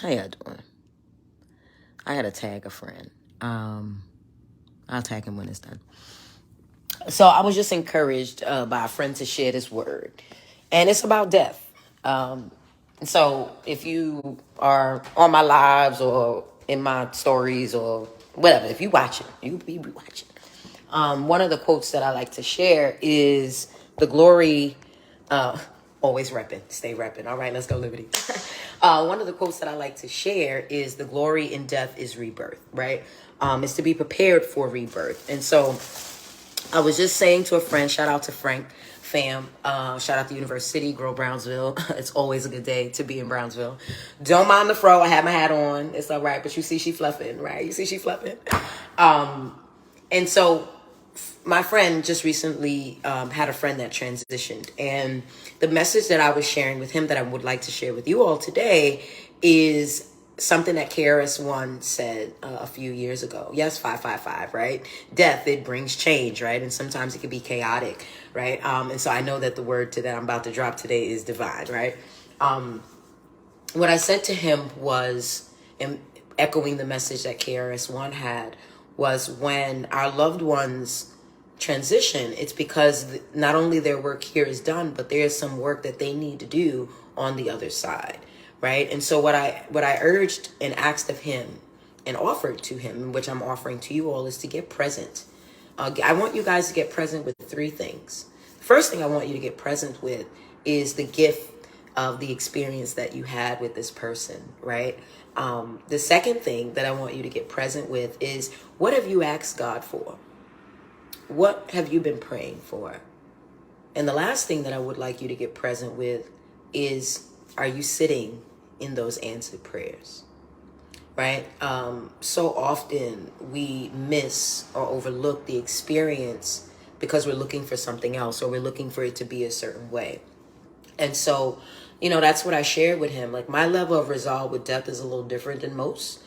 How y'all doing? I gotta tag a friend. I'll tag him when it's done. So I was just encouraged by a friend to share this word, and it's about death. So if you are on my lives or in my stories or whatever, if you watching, you be watching. One of the quotes that I like to share is the glory. Always repping, stay repping. All right, let's go, Liberty. One of the quotes that I like to share is the glory in death is rebirth, right? It's to be prepared for rebirth. And so I was just saying to a friend, shout out to Frank, fam, shout out to University, Grow Brownsville. It's always a good day to be in Brownsville. Don't mind the fro, I have my hat on. It's all right, but you see she fluffing, right? You see she fluffing. And so my friend just recently had a friend that transitioned, and the message that I was sharing with him that I would like to share with you all today is something that KRS-One said a few years ago. Yes, 555, right? Death, it brings change, right? And sometimes it can be chaotic, right? And so I know that the word that I'm about to drop today is divine, right? What I said to him was, and echoing the message that KRS-One had, was when our loved ones transition, it's because not only their work here is done, but there's some work that they need to do on the other side, right? And so what I urged and asked of him and offered to him, which I'm offering to you all, is to get present. I want you guys to get present with three things. The first thing I want you to get present with is the gift of the experience that you had with this person, right? The second thing that I want you to get present with is, what have you asked God for? What have you been praying for? And the last thing that I would like you to get present with is, are you sitting in those answered prayers? Right? So often we miss or overlook the experience because we're looking for something else, or we're looking for it to be a certain way. And so, that's what I shared with him. Like, my level of resolve with death is a little different than most,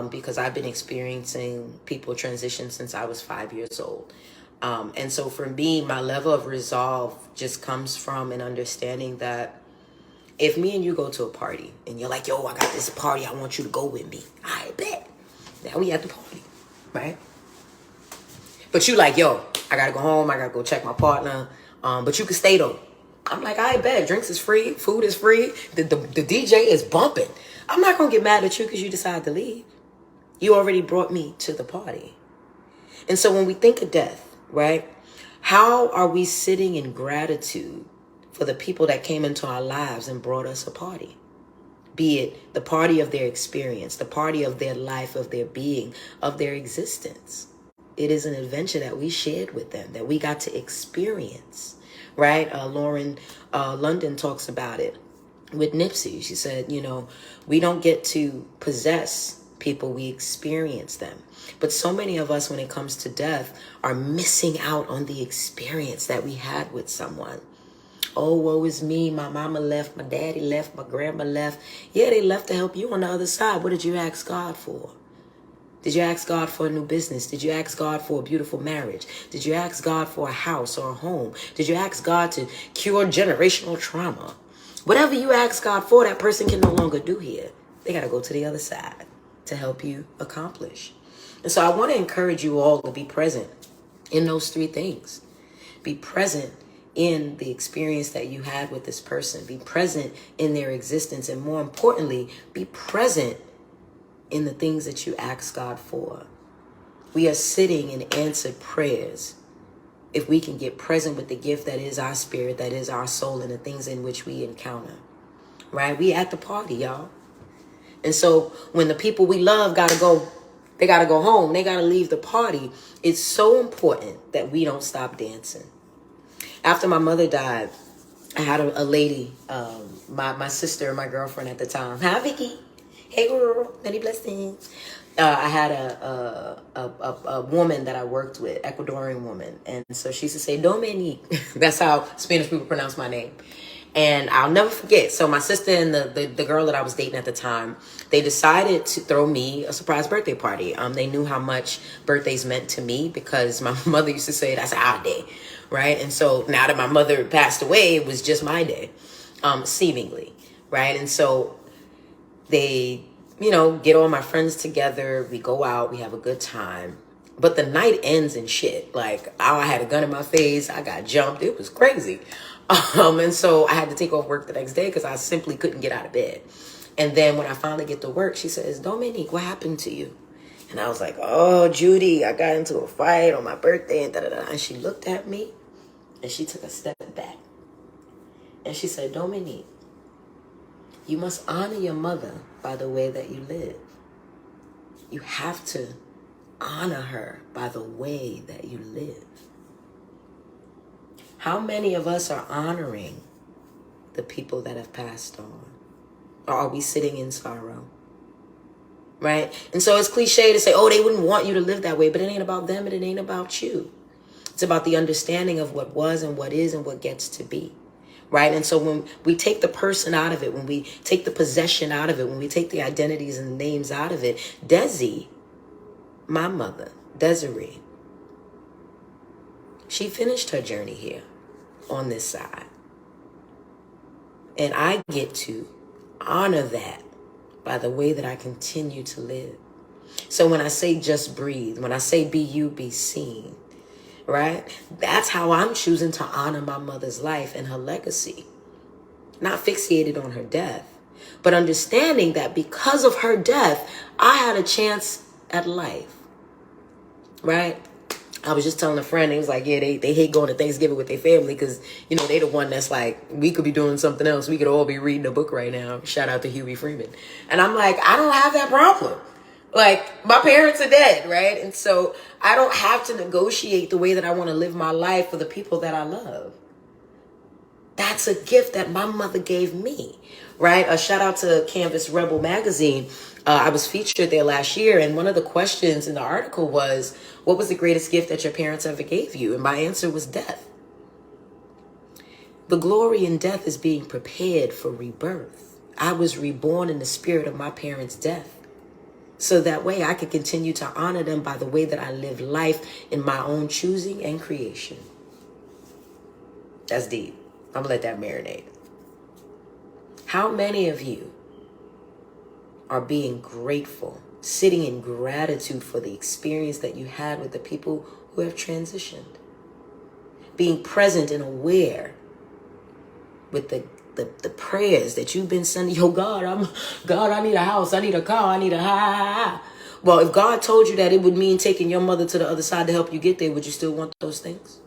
because I've been experiencing people transition since I was 5 years old. And so for me, my level of resolve just comes from an understanding that if me and you go to a party and you're like, yo, I got this party, I want you to go with me. I bet. Now we at the party, right? But you like, yo, I got to go home. I got to go check my partner. But you can stay though. I'm like, I bet. Drinks is free. Food is free. The DJ is bumping. I'm not going to get mad at you because you decided to leave. You already brought me to the party. And so when we think of death, right, how are we sitting in gratitude for the people that came into our lives and brought us a party? Be it the party of their experience, the party of their life, of their being, of their existence. It is an adventure that we shared with them, that we got to experience, right? Lauren London talks about it with Nipsey. She said, we don't get to possess people, we experience them. But so many of us, when it comes to death, are missing out on the experience that we had with someone. Oh, woe is me. My mama left, my daddy left, my grandma left. Yeah, they left to help you on the other side. What did you ask God for? Did you ask God for a new business? Did you ask God for a beautiful marriage? Did you ask God for a house or a home? Did you ask God to cure generational trauma? Whatever you ask God for, that person can no longer do here. They got to go to the other side to help you accomplish. And so I want to encourage you all to be present in those three things. Be present in the experience that you had with this person. Be present in their existence. And more importantly, be present in the things that you ask God for. We are sitting in answered prayers if we can get present with the gift that is our spirit, that is our soul, and the things in which we encounter. Right? We at the party, y'all. And so when the people we love gotta go, they gotta go home, they gotta leave the party, it's so important that we don't stop dancing. After my mother died, I had a lady, my sister, my girlfriend at the time. Hi, Vicky. Hey, girl. Many blessings. I had a woman that I worked with, Ecuadorian woman. And so she used to say, Dominique. That's how Spanish people pronounce my name. And I'll never forget. So my sister and the girl that I was dating at the time, they decided to throw me a surprise birthday party. They knew how much birthdays meant to me because my mother used to say that's our day, right? And so now that my mother passed away, it was just my day, seemingly, right? And so they get all my friends together. We go out, we have a good time. But the night ends in shit. Like, I had a gun in my face. I got jumped. It was crazy. And so I had to take off work the next day because I simply couldn't get out of bed. And then when I finally get to work, she says, Dominique, what happened to you? And I was like, oh, Judy, I got into a fight on my birthday and da-da-da. And she looked at me and she took a step back. And she said, Dominique, you must honor your mother by the way that you live. You have to honor her by the way that you live. How many of us are honoring the people that have passed on? Or are we sitting in sorrow? Right? And so it's cliche to say, oh, they wouldn't want you to live that way, but it ain't about them and it ain't about you. It's about the understanding of what was and what is and what gets to be. Right? And so when we take the person out of it, when we take the possession out of it, when we take the identities and names out of it, Desi, my mother, Desiree, she finished her journey here on this side. And I get to honor that by the way that I continue to live. So when I say just breathe, when I say be you, be seen, right? That's how I'm choosing to honor my mother's life and her legacy. Not fixated on her death, but understanding that because of her death, I had a chance at life, right? I was just telling a friend, he was like, yeah, they hate going to Thanksgiving with their family because, they the one that's like, we could be doing something else. We could all be reading a book right now. Shout out to Huey Freeman. And I'm like, I don't have that problem. Like, my parents are dead, right? And so I don't have to negotiate the way that I want to live my life for the people that I love. That's a gift that my mother gave me, right? A shout out to Canvas Rebel magazine. I was featured there last year, and one of the questions in the article was, what was the greatest gift that your parents ever gave you? And my answer was death. The glory in death is being prepared for rebirth. I was reborn in the spirit of my parents' death. So that way I could continue to honor them by the way that I live life in my own choosing and creation. That's deep. I'm going to let that marinate. How many of you are being grateful, sitting in gratitude for the experience that you had with the people who have transitioned? Being present and aware with the prayers that you've been sending. Yo, God, I need a house. I need a car. I need a ha. Well, if God told you that it would mean taking your mother to the other side to help you get there, would you still want those things?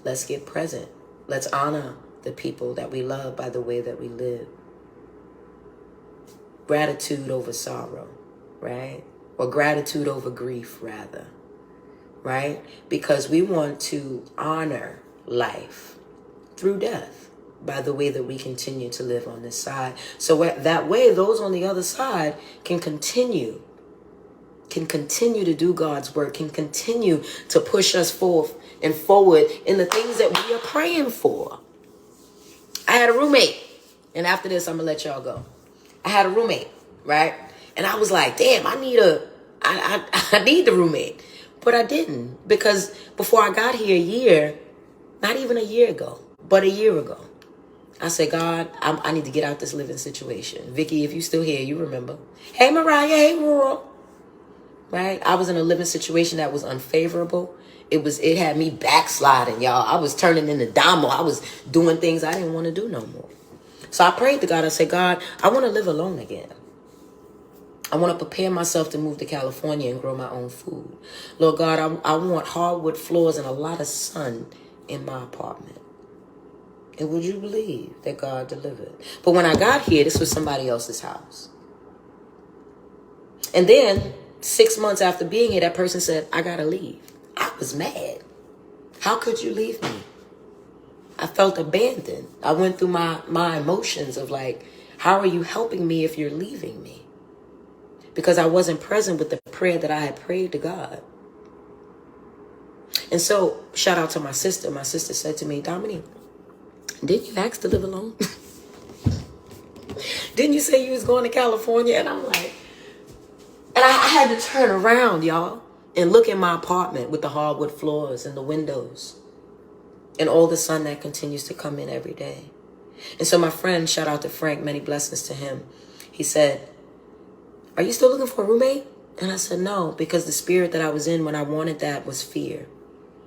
Let's get present. Let's honor the people that we love by the way that we live. Gratitude over sorrow, right? Or gratitude over grief, rather, right? Because we want to honor life through death by the way that we continue to live on this side. So that way, those on the other side can continue to do God's work, can continue to push us forth and forward in the things that we are praying for. I had a roommate, and after this, I'm going to let y'all go. I had a roommate, right? And I was like, damn, I need the roommate. But I didn't, because before I got here not even a year ago, but a year ago, I said, God, I need to get out this living situation. Vicky, if you still here, you remember. Hey, Mariah, hey, Rural. Right? I was in a living situation that was unfavorable. It had me backsliding, y'all. I was turning into Damo. I was doing things I didn't want to do no more. So I prayed to God. I said, God, I want to live alone again. I want to prepare myself to move to California and grow my own food. Lord God, I want hardwood floors and a lot of sun in my apartment. And would you believe that God delivered? But when I got here, this was somebody else's house. And then 6 months after being here, that person said, I got to leave. I was mad. How could you leave me? I felt abandoned. I went through my emotions of like, how are you helping me if you're leaving me? Because I wasn't present with the prayer that I had prayed to God. And so, shout out to my sister. My sister said to me, Dominique, didn't you ask to live alone? Didn't you say you was going to California? And I'm like, and I had to turn around, y'all, and look at my apartment with the hardwood floors and the windows and all the sun that continues to come in every day. And so my friend, shout out to Frank, many blessings to him. He said, are you still looking for a roommate? And I said, no, because the spirit that I was in when I wanted that was fear.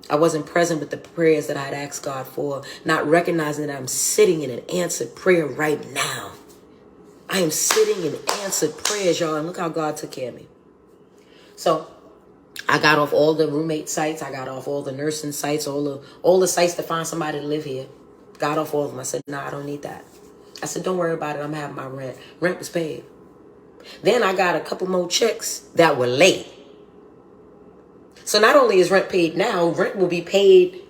I wasn't present with the prayers that I had asked God for, not recognizing that I'm sitting in an answered prayer right now. I am sitting in answered prayers, y'all, and look how God took care of me. So I got off all the roommate sites. I got off all the nursing sites, all the sites to find somebody to live here. Got off all of them. I said, I don't need that. I said, don't worry about it. I'm having my rent. Rent was paid. Then I got a couple more checks that were late. So not only is rent paid now, rent will be paid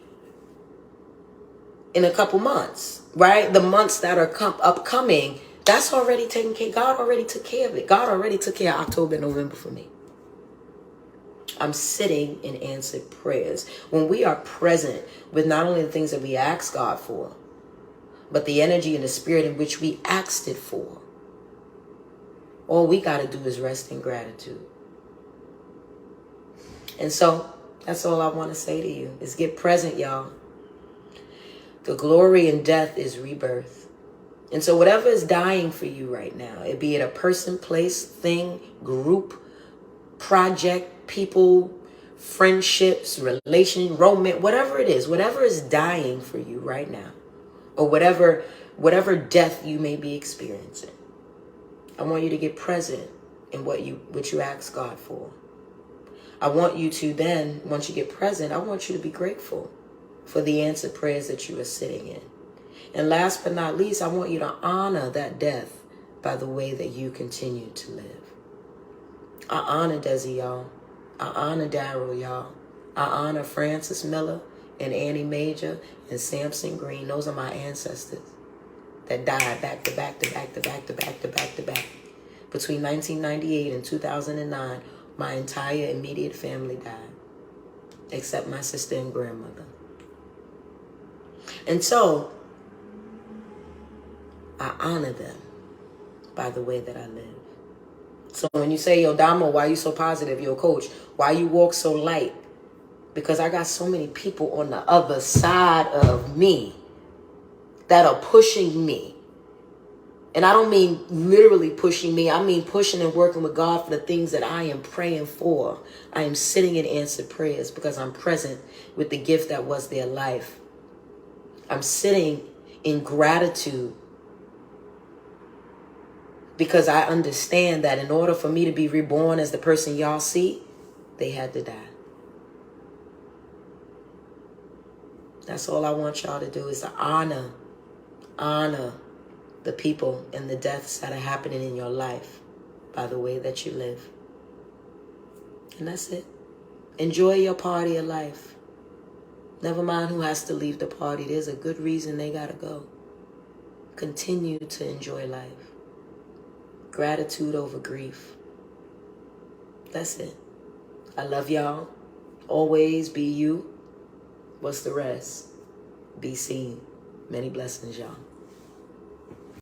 in a couple months, right? The months that are upcoming, that's already taken care. God already took care of it. God already took care of October and November for me. I'm sitting in answered prayers. When we are present with not only the things that we ask God for, but the energy and the spirit in which we asked it for, all we got to do is rest in gratitude. And so that's all I want to say to you is get present, y'all. The glory in death is rebirth. And so whatever is dying for you right now, it be it a person, place, thing, group, project, people, friendships, relation, romance, whatever it is, whatever is dying for you right now, or whatever death you may be experiencing, I want you to get present in what you ask God for. I want you to then, once you get present, I want you to be grateful for the answered prayers that you are sitting in. And last but not least, I want you to honor that death by the way that you continue to live. I honor Desi, y'all. I honor Daryl, y'all. I honor Francis Miller and Annie Major and Samson Green. Those are my ancestors that died back to back to back to back to back to back to back. Between 1998 and 2009, my entire immediate family died, except my sister and grandmother. And so, I honor them by the way that I live. So when you say, yo, Damo, why you so positive? Yo, coach, why you walk so light? Because I got so many people on the other side of me that are pushing me. And I don't mean literally pushing me. I mean pushing and working with God for the things that I am praying for. I am sitting in answered prayers because I'm present with the gift that was their life. I'm sitting in gratitude because I understand that in order for me to be reborn as the person y'all see, they had to die. That's all I want y'all to do is to honor the people and the deaths that are happening in your life by the way that you live. And that's it. Enjoy your party of life. Never mind who has to leave the party. There's a good reason they gotta go. Continue to enjoy life. Gratitude over grief. That's it. I love y'all. Always be you. What's the rest? Be seen. Many blessings, y'all.